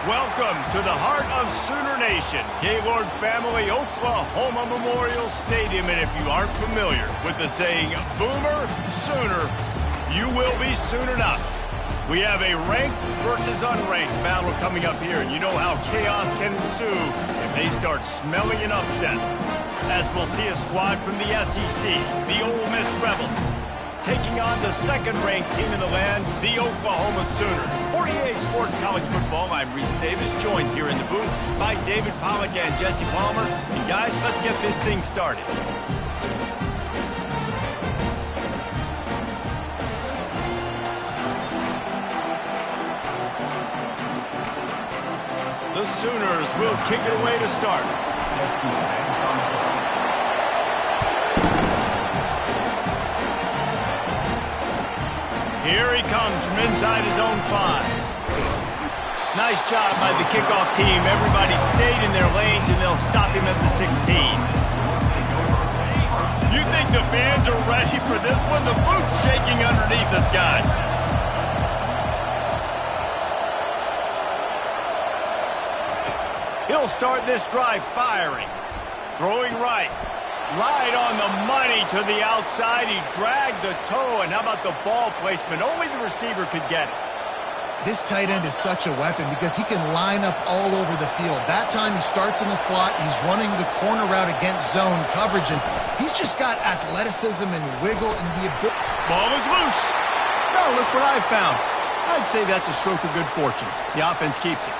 Welcome to the heart of Sooner Nation, Gaylord Family Oklahoma Memorial Stadium. And if you aren't familiar with the saying, Boomer Sooner, you will be soon enough. We have a ranked versus unranked battle coming up here, and you know how chaos can ensue if they start smelling an upset. As we'll see a squad from the SEC, the OLE Miss Rebels, taking on the second-ranked team in the land, the Oklahoma Sooners. 48 Sports College Football, I'm Reese Davis, joined here in the booth by David Pollack and Jesse Palmer. And guys, let's get this thing started. The Sooners will kick it away to start. Here he comes from inside his own 5. Nice job by the kickoff team. Everybody stayed in their lanes, and they'll stop him at the 16. You think the fans are ready for this one? The booth's shaking underneath us, guys. He'll start this drive firing. Throwing right. Right on the money to the outside. He dragged the toe, and how about the ball placement? Only the receiver could get it. This tight end is such a weapon because he can line up all over the field. That time he starts in the slot. He's running the corner route against zone coverage, and he's just got athleticism and wiggle and the ability. Ball is loose. Now look what I found. I'd say that's a stroke of good fortune. The offense keeps it.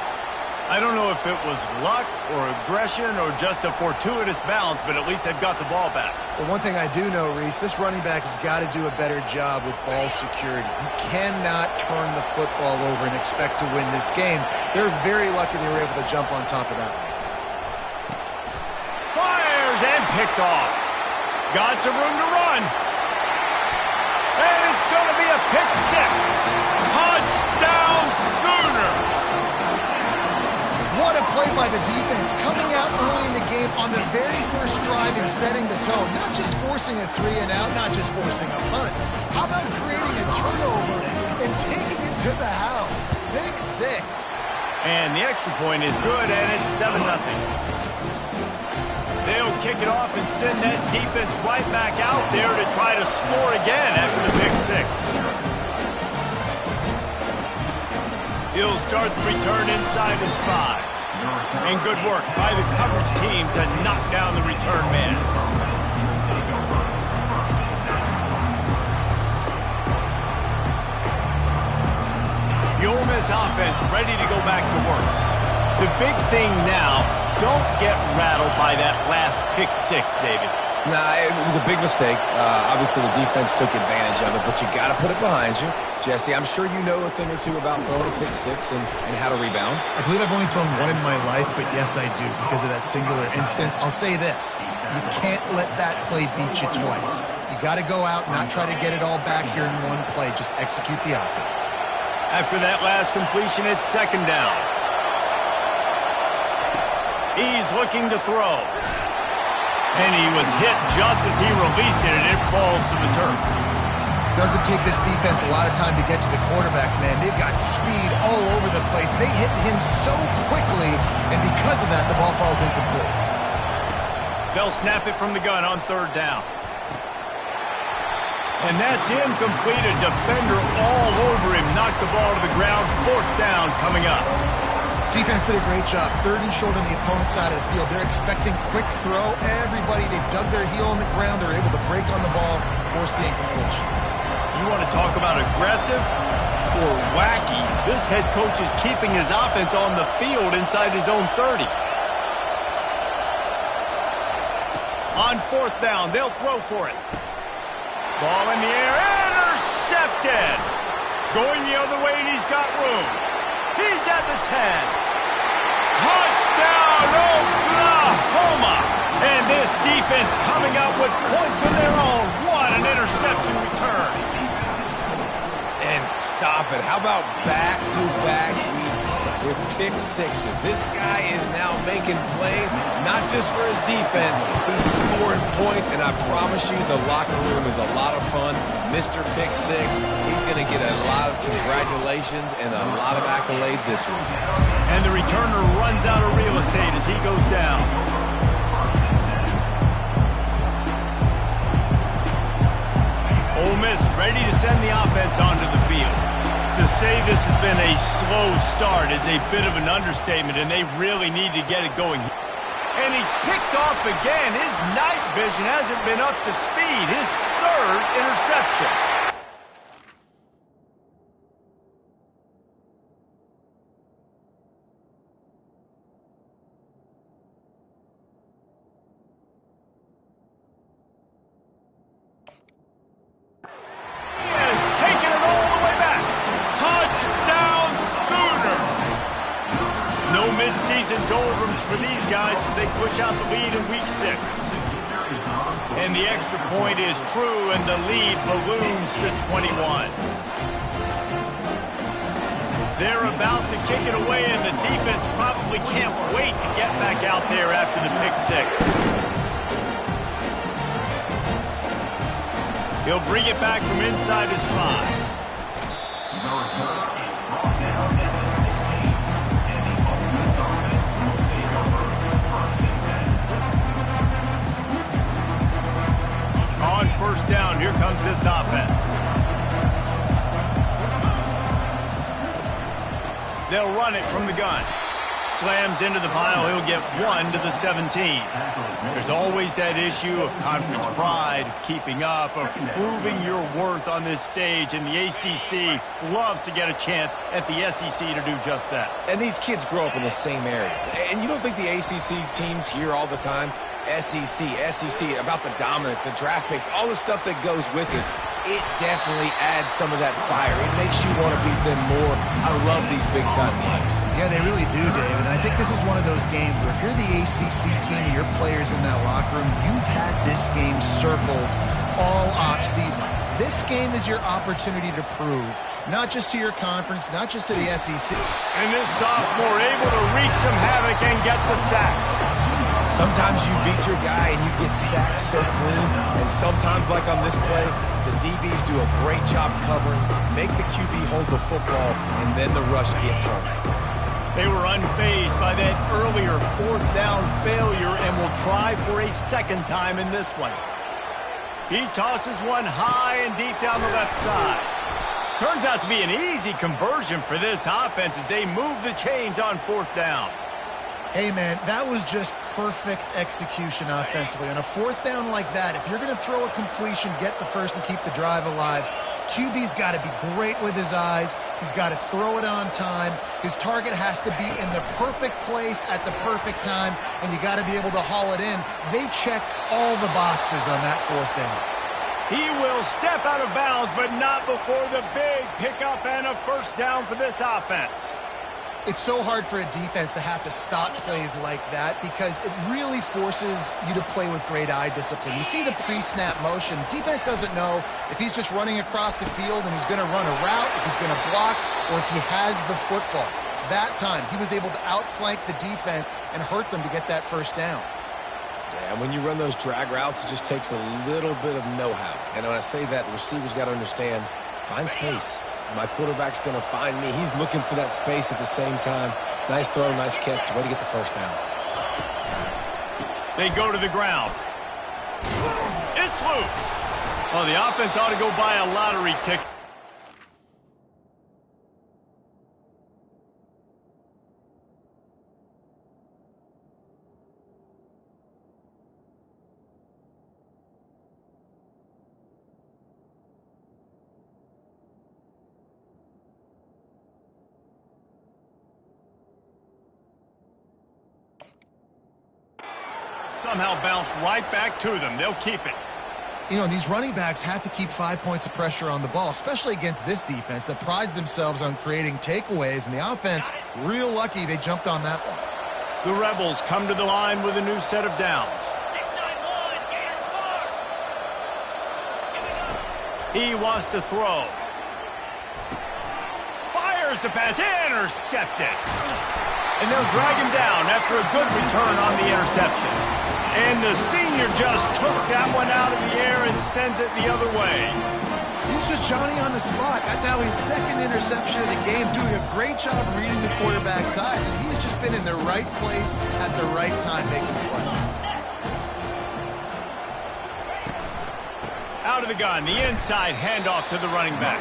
I don't know if it was luck or aggression or just a fortuitous bounce, but at least they've got the ball back. Well, one thing I do know, Reese, this running back has got to do a better job with ball security. You cannot turn the football over and expect to win this game. They're very lucky they were able to jump on top of that. Fires and picked off. Got some room to run. And it's going to be a pick 6. Touchdown Sooners. What a play by the defense, coming out early in the game on the very first drive and setting the tone. Not just forcing a 3-and-out, not just forcing a punt. How about creating a turnover and taking it to the house? Pick 6. And the extra point is good, and it's 7-0. They'll kick it off and send that defense right back out there to try to score again after the pick 6. He'll start the return inside his 5. And good work by the coverage team to knock down the return man. The Ole Miss offense ready to go back to work. The big thing now, don't get rattled by that last pick 6, David. Nah, it was a big mistake. Obviously, the defense took advantage of it, but you got to put it behind you. Jesse, I'm sure you know a thing or two about throwing a pick 6 and how to rebound. I believe I've only thrown one in my life, but yes, I do, because of that singular instance. I'll say this. You can't let that play beat you twice. You got to go out and not try to get it all back here in one play. Just execute the offense. After that last completion, it's 2nd down. He's looking to throw. And he was hit just as he released it, and it falls to the turf. Doesn't take this defense a lot of time to get to the quarterback, man. They've got speed all over the place. They hit him so quickly, and because of that, the ball falls incomplete. They'll snap it from the gun on 3rd down. And that's incomplete. A defender all over him. Knocked the ball to the ground. 4th down coming up. Defense did a great job. 3rd and short on the opponent's side of the field. They're expecting quick throw. Everybody, they dug their heel in the ground. They're able to break on the ball, force the incompletion. You want to talk about aggressive or wacky? This head coach is keeping his offense on the field inside his own 30. On 4th down, they'll throw for it. Ball in the air, intercepted. Going the other way, and he's got room. He's at the 10. Touchdown, Oklahoma! And this defense coming up with points of their own. What an interception return. And stop it. How about back-to-back weeks with pick sixes? This guy is now making plays, not just for his defense. He's scoring points, and I promise you the locker room is a lot of fun. Mr. Pick Six, he's going to get a lot of congratulations and a lot of accolades this week. And the returner runs out of real estate as he goes down. Ole Miss ready to send the offense onto the field. To say this has been a slow start is a bit of an understatement, and they really need to get it going. And he's picked off again. His night vision hasn't been up to speed. His third interception. Mid-season doldrums for these guys as they push out the lead in week 6. And the extra point is true, and the lead balloons to 21. They're about to kick it away, and the defense probably can't wait to get back out there after the pick 6. He'll bring it back from inside his 5. On first down, here comes this offense. They'll run it from the gun. Slams into the pile. He'll get 1 to the 17. There's always that issue of conference pride, of keeping up, of proving your worth on this stage, and the ACC loves to get a chance at the SEC to do just that. And these kids grow up in the same area. And you don't think the ACC teams hear all the time, SEC, about the dominance, the draft picks, all the stuff that goes with it. It definitely adds some of that fire. It makes you want to beat them more. I love these big-time games. Yeah, they really do, David. And I think this is one of those games where if you're the ACC team and your players in that locker room, you've had this game circled all offseason. This game is your opportunity to prove, not just to your conference, not just to the SEC. And this sophomore able to wreak some havoc and get the sack. Sometimes you beat your guy and you get sacked so clean, and sometimes, like on this play, the DBs do a great job covering, make the QB hold the football, and then the rush gets home. They were unfazed by that earlier fourth down failure and will try for a second time in this one. He tosses one high and deep down the left side. Turns out to be an easy conversion for this offense as they move the chains on fourth down. Hey, man, that was just perfect execution offensively. On a fourth down like that, if you're going to throw a completion, get the first and keep the drive alive, QB's got to be great with his eyes. He's got to throw it on time. His target has to be in the perfect place at the perfect time, and you got to be able to haul it in. They checked all the boxes on that fourth down. He will step out of bounds, but not before the big pickup and a first down for this offense. It's so hard for a defense to have to stop plays like that because it really forces you to play with great eye discipline. You see the pre-snap motion. Defense doesn't know if he's just running across the field and he's going to run a route, if he's going to block, or if he has the football. That time, he was able to outflank the defense and hurt them to get that first down. Yeah, and when you run those drag routes, it just takes a little bit of know-how. And when I say that, the receiver's got to understand, find space. My quarterback's going to find me. He's looking for that space at the same time. Nice throw, nice catch. Way to get the first down. They go to the ground. It's loose. Oh, the offense ought to go buy a lottery ticket. Somehow bounce right back to them. They'll keep it. You know, these running backs have to keep 5 points of pressure on the ball, especially against this defense that prides themselves on creating takeaways. And the offense, real lucky they jumped on that one. The Rebels come to the line with a new set of downs. He wants to throw. Fires the pass. Intercepted. And they'll drag him down after a good return on the interception. And the senior just took that one out of the air and sends it the other way. He's just Johnny on the spot. That's now his second interception of the game, doing a great job reading the quarterback's eyes, and he's just been in the right place at the right time making plays. Out of the gun, the inside handoff to the running back.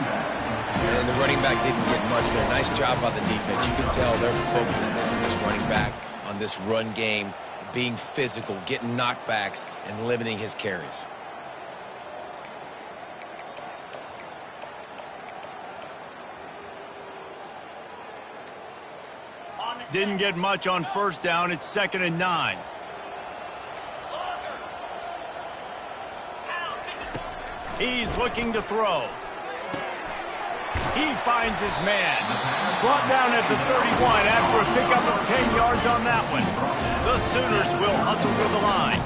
And the running back didn't get much there. Nice job by the defense. You can tell they're focused in this running back on this run game, being physical, getting knockbacks, and limiting his carries. Didn't get much on first down. It's 2nd and 9. He's looking to throw. He finds his man. Brought down at the 31 after a pickup of 10 yards on that one. The Sooners will hustle to the line.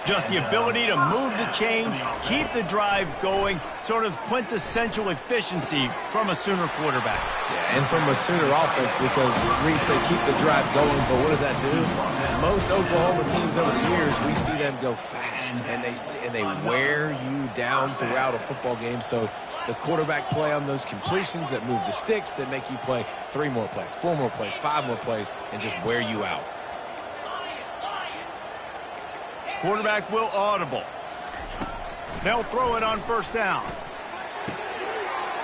Just the ability to move the chains, keep the drive going, sort of quintessential efficiency from a Sooner quarterback. Yeah, and from a Sooner offense because, Reese, they keep the drive going, but what does that do? Most Oklahoma teams over the years, we see them go fast, and they wear you down throughout a football game. So the quarterback play on those completions that move the sticks, that make you play 3 more plays, 4 more plays, 5 more plays, and just wear you out. Quarterback will audible. They'll throw it on first down.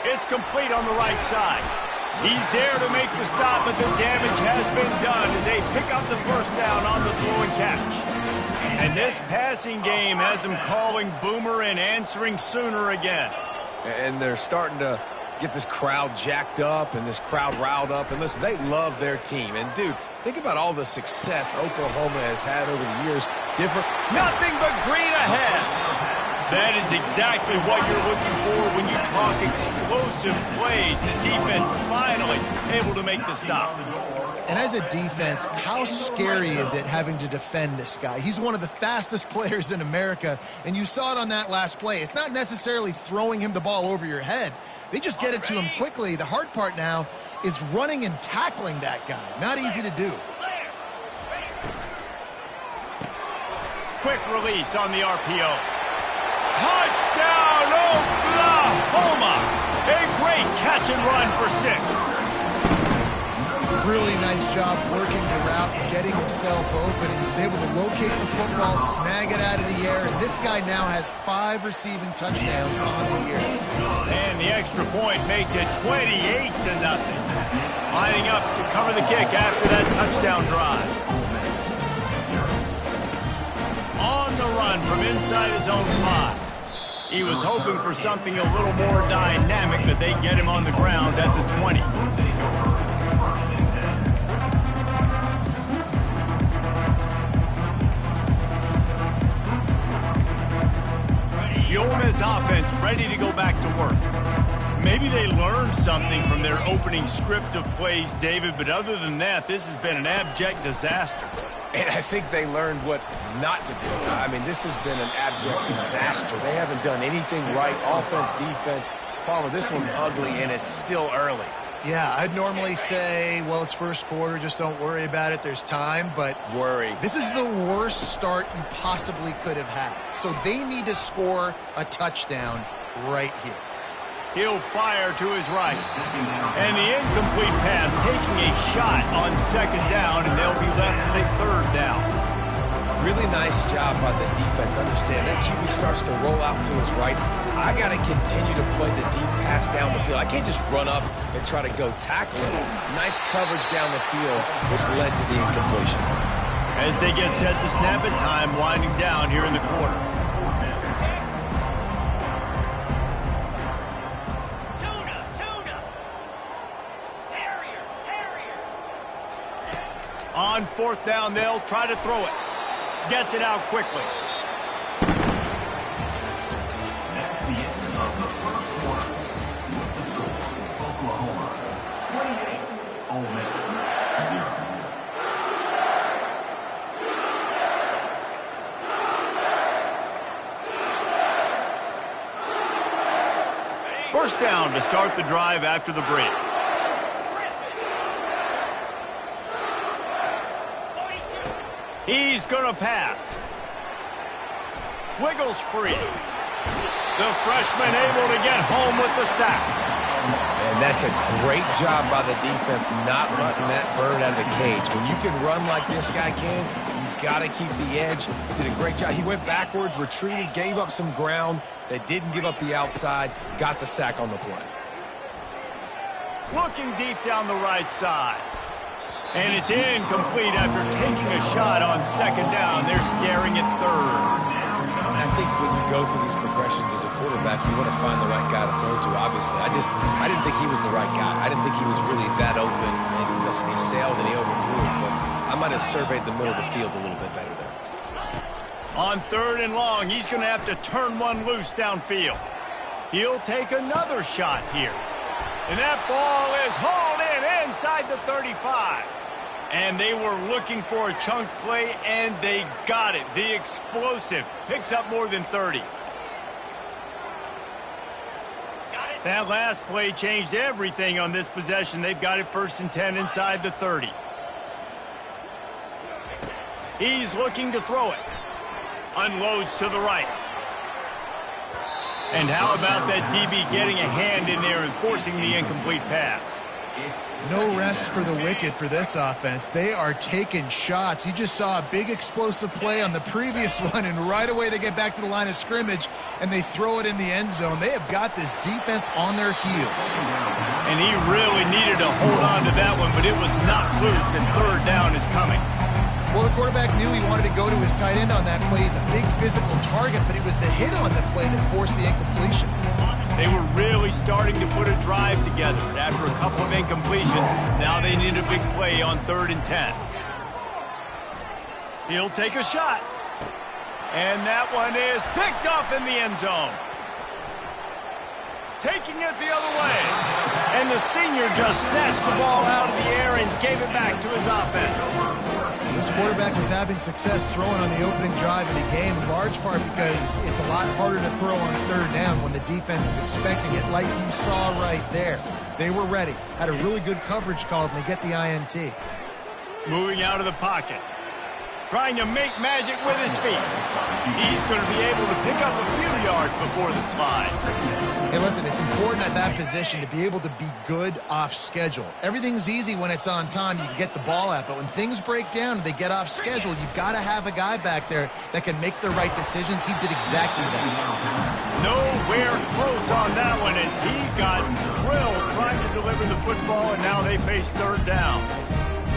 It's complete on the right side. He's there to make the stop, but the damage has been done as they pick up the first down on the throw and catch. And this passing game has them calling Boomer and answering Sooner again. And they're starting to get this crowd jacked up and this crowd riled up. And listen, they love their team. And, dude, think about all the success Oklahoma has had over the years. Nothing but green ahead. That is exactly what you're looking for when you talk explosive plays. The defense finally able to make the stop. And as a defense, how scary is it having to defend this guy? He's one of the fastest players in America, and you saw it on that last play. It's not necessarily throwing him the ball over your head. They just get it to him quickly. The hard part now is running and tackling that guy. Not easy to do. Quick release on the RPO. Touchdown, Oklahoma! A great catch and run for 6. Really nice job working the route and getting himself open. He was able to locate the football, snag it out of the air, and this guy now has 5 receiving touchdowns on the year. And the extra point makes it 28-0. Lining up to cover the kick after that touchdown drive. On the run from inside his own 5. He was hoping for something a little more dynamic, but they get him on the ground at the 20. The Ole Miss offense ready to go back to work. Maybe they learned something from their opening script of plays, David, but other than that, this has been an abject disaster. And I think they learned what not to do. I mean, this has been an abject disaster. They haven't done anything right, offense, defense. Farmer, this one's ugly, and it's still early. Yeah, I'd normally say, well, it's first quarter, just don't worry about it, there's time, but this is the worst start you possibly could have had. So they need to score a touchdown right here. He'll fire to his right. And the incomplete pass taking a shot on 2nd down, and they'll be left with a 3rd down. Really nice job by the defense. Understand that QB starts to roll out to his right. I got to continue to play the deep pass down the field. I can't just run up and try to go tackle him. Nice coverage down the field, which led to the incompletion. As they get set to snap it, time winding down here in the quarter. On 4th down, they'll try to throw it. Gets it out quickly. That's the end of the first quarter. With the score, Oklahoma 28, Ole Miss 0. First down to start the drive after the break. He's going to pass. Wiggles free. The freshman able to get home with the sack. And that's a great job by the defense not letting that bird out of the cage. When you can run like this guy can, you've got to keep the edge. Did a great job. He went backwards, retreated, gave up some ground. They didn't give up the outside, got the sack on the play. Looking deep down the right side. And it's incomplete after taking a shot on second down. They're staring at third. I think when you go through these progressions as a quarterback, you want to find the right guy to throw to, obviously. I didn't think he was the right guy. I didn't think he was really that open. And listen, he sailed and he overthrew it, but I might have surveyed the middle of the field a little bit better there. On third and long, he's going to have to turn one loose downfield. He'll take another shot here. And that ball is hauled in inside the 35. And they were looking for a chunk play, and they got it. The explosive picks up more than 30. That last play changed everything on this possession. They've got it 1st and 10 inside the 30. He's looking to throw it. Unloads to the right. And how about that DB getting a hand in there and forcing the incomplete pass? No rest for the wicked for this offense. They are taking shots. You just saw a big explosive play on the previous one, and right away they get back to the line of scrimmage, and they throw it in the end zone. They have got this defense on their heels. And he really needed to hold on to that one, but it was knocked loose, and third down is coming. Well, the quarterback knew he wanted to go to his tight end on that play. He's a big physical target, but it was the hit on the play that forced the incompletion. They were really starting to put a drive together. After a couple of incompletions, now they need a big play on 3rd and 10. He'll take a shot. And that one is picked off in the end zone. Taking it the other way. And the senior just snatched the ball out of the air and gave it back to his offense. This quarterback is having success throwing on the opening drive of the game, in large part because it's a lot harder to throw on 3rd down when the defense is expecting it, like you saw right there. They were ready, had a really good coverage call, and they get the INT. Moving out of the pocket. Trying to make magic with his feet. He's going to be able to pick up a few yards before the slide. Hey, listen, it's important at that position to be able to be good off schedule. Everything's easy when it's on time. You can get the ball out, but when things break down and they get off schedule, you've got to have a guy back there that can make the right decisions. He did exactly that. Nowhere close on that one as he got drilled trying to deliver the football, and now they face 3rd down.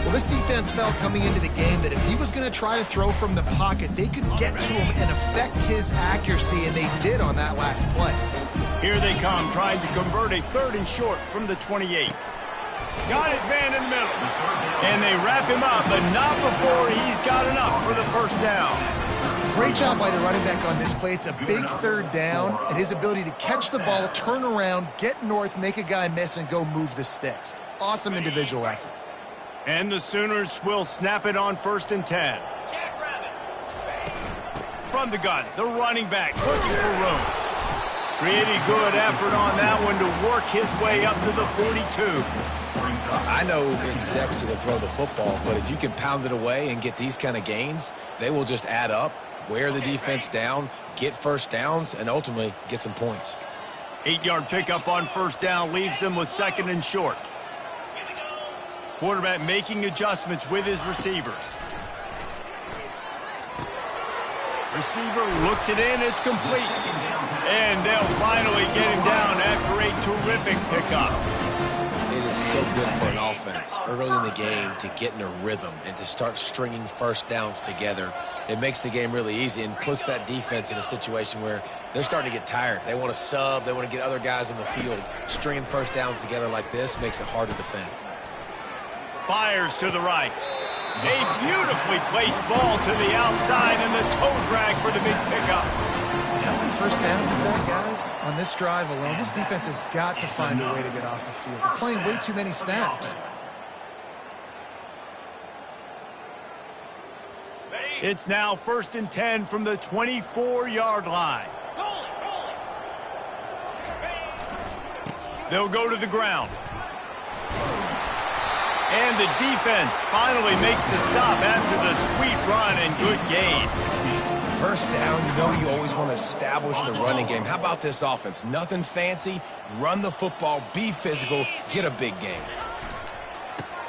Well, this defense felt coming into the game that if he was going to try to throw from the pocket, they could get to him and affect his accuracy, and they did on that last play. Here they come, trying to convert a 3rd and short from the 28. Got his man in the middle. And they wrap him up, but not before he's got enough for the 1st down. Great job by the running back on this play. It's a big 3rd down, and his ability to catch the ball, turn around, get north, make a guy miss, and go move the sticks. Awesome individual effort. And the Sooners will snap it on 1st and 10. From the gun, the running back looking for room. Pretty good effort on that one to work his way up to the 42. I know it's sexy to throw the football, but if you can pound it away and get these kind of gains, they will just add up, wear the defense down, get 1st downs, and ultimately get some points. 8-yard pickup on 1st down leaves them with 2nd and short. Quarterback making adjustments with his receivers. Receiver looks it in, it's complete. And they'll finally get him down after a terrific pickup. It is so good for an offense early in the game to get in a rhythm and to start stringing 1st downs together. It makes the game really easy and puts that defense in a situation where they're starting to get tired. They want to sub, they want to get other guys in the field. Stringing 1st downs together like this makes it hard to defend. Fires to the right. A beautifully placed ball to the outside and the toe drag for the big pickup. How many 1st downs is that, guys? On this drive alone, this defense has got to find a way to get off the field. They're playing way too many snaps. It's now 1st and 10 from the 24-yard line. They'll go to the ground. And the defense finally makes the stop after the sweet run and good gain. First down, you know you always want to establish the running game. How about this offense? Nothing fancy. Run the football, be physical, get a big gain.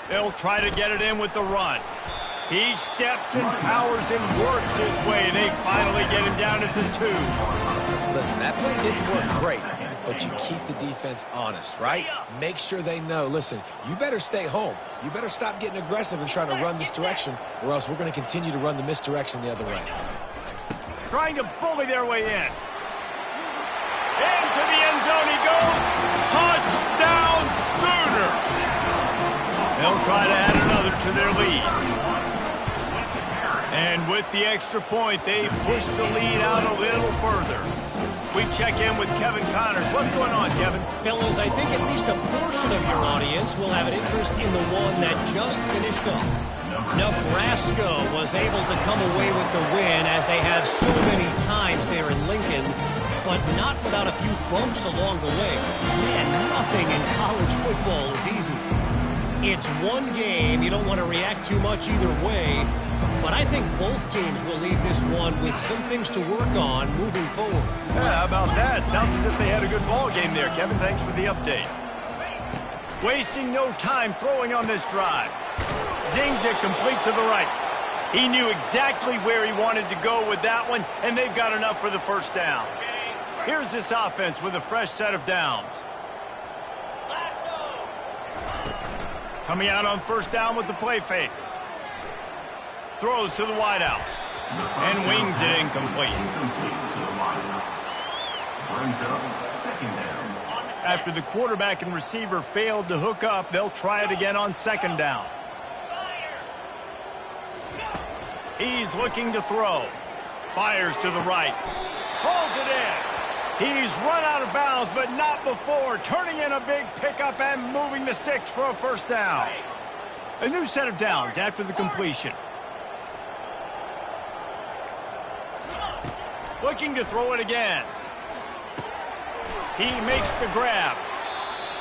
They'll try to get it in with the run. He steps and powers and works his way. They finally get him down at the 2. Listen, that play didn't work great, but you keep the defense honest, right? Make sure they know, listen, you better stay home. You better stop getting aggressive and trying to run this direction, or else we're going to continue to run the misdirection the other way. Trying to bully their way in. Into the end zone he goes. Touchdown Sooners! They'll try to add another to their lead. And with the extra point, they push the lead out a little further. We check in with Kevin Connors. What's going on, Kevin? Fellas, I think at least a portion of your audience will have an interest in the one that just finished up. Nebraska was able to come away with the win as they have so many times there in Lincoln, but not without a few bumps along the way. Man, nothing in college football is easy. It's one game. You don't want to react too much either way, but I think both teams will leave this one with some things to work on moving forward. Yeah, how about that? Sounds as if they had a good ball game there, Kevin. Thanks for the update. Wasting no time throwing on this drive. Zings it complete to the right. He knew exactly where he wanted to go with that one, and they've got enough for the first down. Here's this offense with a fresh set of downs. Coming out on first down with the play fake. Throws to the wideout. And wings it incomplete. After the quarterback and receiver failed to hook up, they'll try it again on second down. He's looking to throw. Fires to the right. Pulls it in. He's run out of bounds, but not before. Turning in a big pickup and moving the sticks for a first down. A new set of downs after the completion. Looking to throw it again. He makes the grab.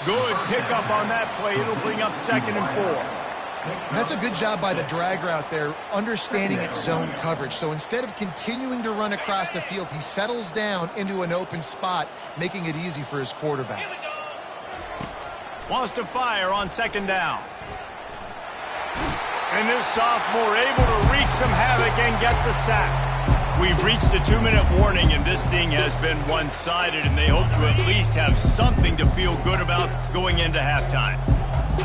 Good pickup on that play. It'll bring up 2nd and 4. And that's a good job by the drag route there, understanding its zone coverage. So instead of continuing to run across the field, he settles down into an open spot, making it easy for his quarterback. Wants to fire on second down. And this sophomore able to wreak some havoc and get the sack. We've reached the 2-minute warning, and this thing has been one-sided, and they hope to at least have something to feel good about going into halftime.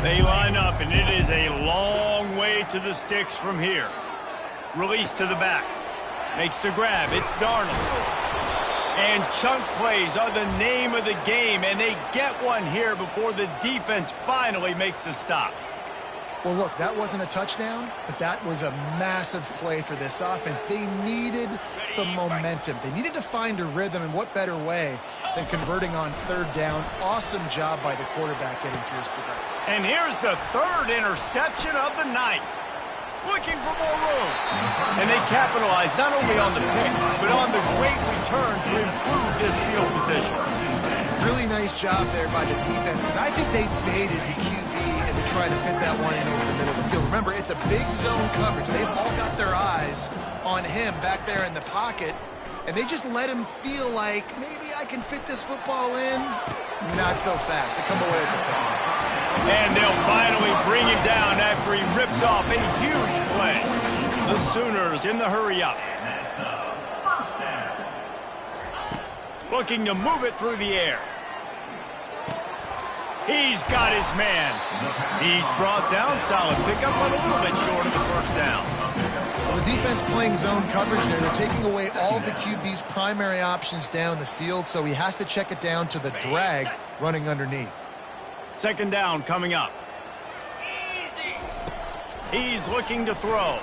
They line up, and it is a long way to the sticks from here. Release to the back. Makes the grab. It's Darnold. And chunk plays are the name of the game, and they get one here before the defense finally makes the stop. Well, look, that wasn't a touchdown, but that was a massive play for this offense. They needed some momentum. They needed to find a rhythm, and what better way than converting on third down. Awesome job by the quarterback getting through his progression. And here's the 3rd interception of the night. Looking for more room. And they capitalize not only on the pick, but on the great return to improve this field position. Really nice job there by the defense, because I think they baited the QB into trying to fit that one in over the middle of the field. Remember, it's a big zone coverage. They've all got their eyes on him back there in the pocket, and they just let him feel like, maybe I can fit this football in. Not so fast. They come away with the pick. And they'll finally bring him down after he rips off a huge play. The Sooners in the hurry-up. Looking to move it through the air. He's got his man. He's brought down. Solid pickup, but a little bit short of the first down. Well, the defense playing zone coverage there. They're taking away all of the QB's primary options down the field, so he has to check it down to the drag running underneath. Second down coming up. He's looking to throw.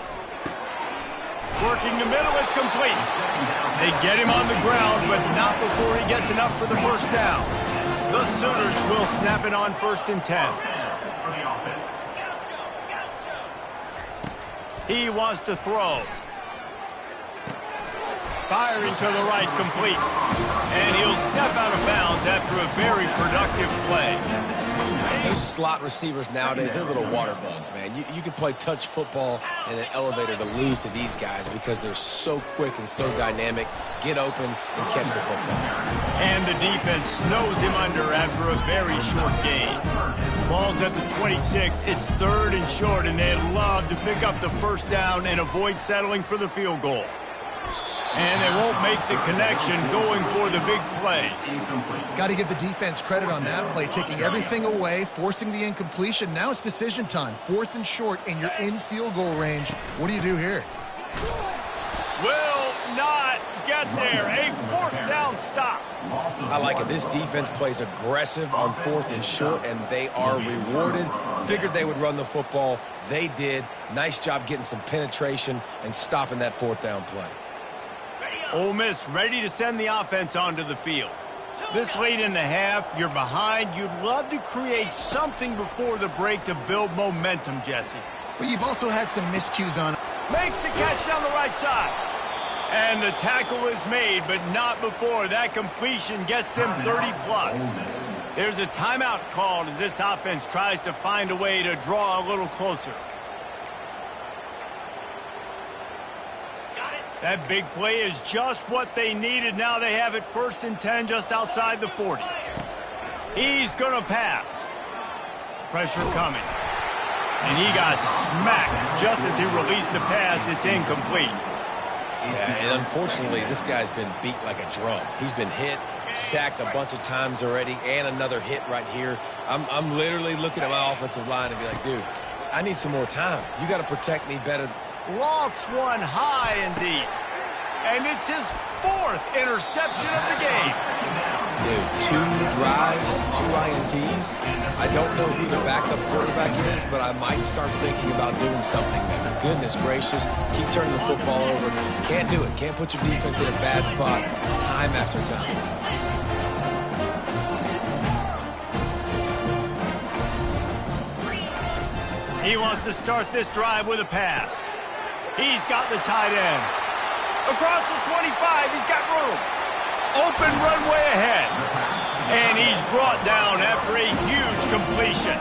Working the middle, it's complete. They get him on the ground, but not before he gets enough for the first down. The Sooners will snap it on 1st and 10. He wants to throw. Firing to the right, complete. And he'll step out of bounds after a very productive play. Those slot receivers nowadays, they're little water bugs, man. You can play touch football in an elevator to lose to these guys because they're so quick and so dynamic. Get open and catch the football. And the defense snows him under after a very short gain. Ball's at the 26. It's 3rd and short, and they'd love to pick up the first down and avoid settling for the field goal. And they won't make the connection going for the big play. Got to give the defense credit on that play, taking everything away, forcing the incompletion. Now it's decision time. 4th and short, and you're in field goal range. What do you do here? Will not get there. A 4th down stop. I like it. This defense plays aggressive on 4th and short, and they are rewarded. Figured they would run the football. They did. Nice job getting some penetration and stopping that 4th down play. Ole Miss ready to send the offense onto the field. This late in the half, you're behind. You'd love to create something before the break to build momentum, Jesse. But you've also had some miscues on. Makes the catch down the right side. And the tackle is made, but not before. That completion gets them 30-plus. There's a timeout called as this offense tries to find a way to draw a little closer. That big play is just what they needed. Now they have it 1st and 10 just outside the 40. He's going to pass. Pressure coming. And he got smacked just as he released the pass. It's incomplete. Yeah, and unfortunately, this guy's been beat like a drum. He's been hit, sacked a bunch of times already, and another hit right here. I'm literally looking at my offensive line and be like, dude, I need some more time. You got to protect me better. Lofts one high and deep. And it's his 4th interception of the game. Dude, 2 drives, 2 INTs. I don't know who the backup quarterback is, but I might start thinking about doing something there. Goodness gracious, keep turning the football over. Can't do it. Can't put your defense in a bad spot time after time. He wants to start this drive with a pass. He's got the tight end. Across the 25, he's got room. Open runway ahead. And he's brought down after a huge completion.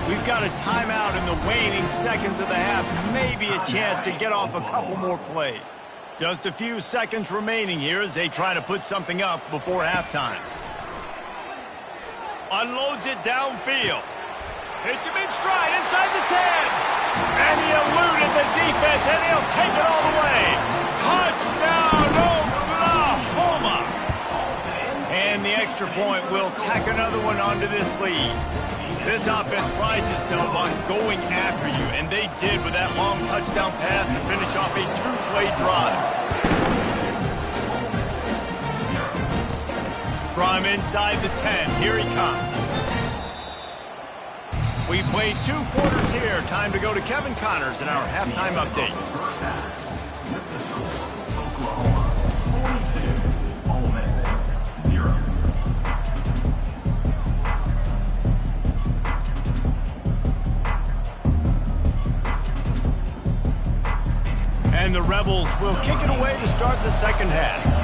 We've got a timeout in the waning seconds of the half. Maybe a chance to get off a couple more plays. Just a few seconds remaining here as they try to put something up before halftime. Unloads it downfield. Hits him in stride inside the 10. And he eluded the defense, and he'll take it all the way. Touchdown, Oklahoma! And the extra point will tack another one onto this lead. This offense prides itself on going after you, and they did with that long touchdown pass to finish off a 2-play drive. From inside the 10, here he comes. We've played 2 quarters here. Time to go to Kevin Connors in our halftime update. First half. With the score, Oklahoma 42, Ole Miss 0. And the Rebels will kick it away to start the second half.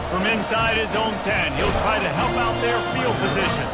From inside his own 10, he'll try to help out their field position.